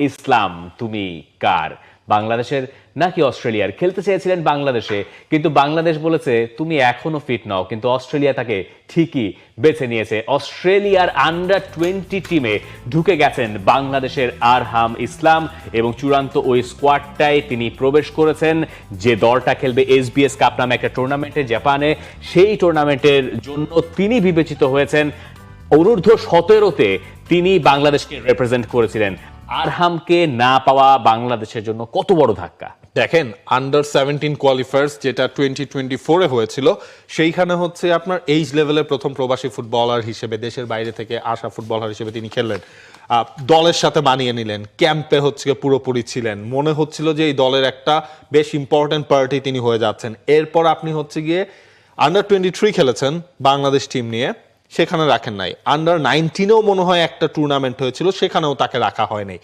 ইসলাম তুমি কার? বাংলাদেশের নাকি অস্ট্রেলিয়ার? খেলতে চেয়েছিলেন বাংলাদেশে, কিন্তু বাংলাদেশ বলেছে তুমি এখনো ফিট নও, কিন্তু অস্ট্রেলিয়া তাকে ঠিকই বেছে নিয়েছে। অস্ট্রেলিয়ার আন্ডার-20 টিমে ঢুকে গেছেন বাংলাদেশের আরহাম ইসলাম এবং চূড়ান্ত ওই স্কোয়াডটায় তিনি প্রবেশ করেছেন। যে দলটা খেলবে এসবিএস কাপ নামে একটা টুর্নামেন্টে জাপানে, সেই টুর্নামেন্টের জন্য তিনি বিবেচিত হয়েছেন। অনূর্ধ্ব 17-তে তিনি বাংলাদেশকে রিপ্রেজেন্ট করেছিলেন। আরহামকে না পাওয়া বাংলাদেশের জন্য কত বড় ধাক্কা! দেখেন, আন্ডার-17 কোয়ালিফায়ার্স যেটা 2024-এ হয়েছিল, সেইখানে হচ্ছে আপনার এইজ লেভেলের প্রথম প্রবাসী ফুটবলার হিসেবে, দেশের বাইরে থেকে আসা ফুটবলার হিসেবে তিনি খেললেন। দলের সাথে মানিয়ে নিলেন, ক্যাম্পে হচ্ছে পুরোপুরি ছিলেন, মনে হচ্ছিল যে এই দলের একটা বেশ ইম্পর্টেন্ট পার্টি তিনি হয়ে যাচ্ছেন। এরপর আপনি হচ্ছে গিয়ে আন্ডার-23 খেলেছেন বাংলাদেশ টিম নিয়ে, সেখানে রাখেন নাই। আন্ডার-19-এও মনে হয় একটা টুর্নামেন্ট হয়েছিল, সেখানেও তাকে রাখা হয় নাই।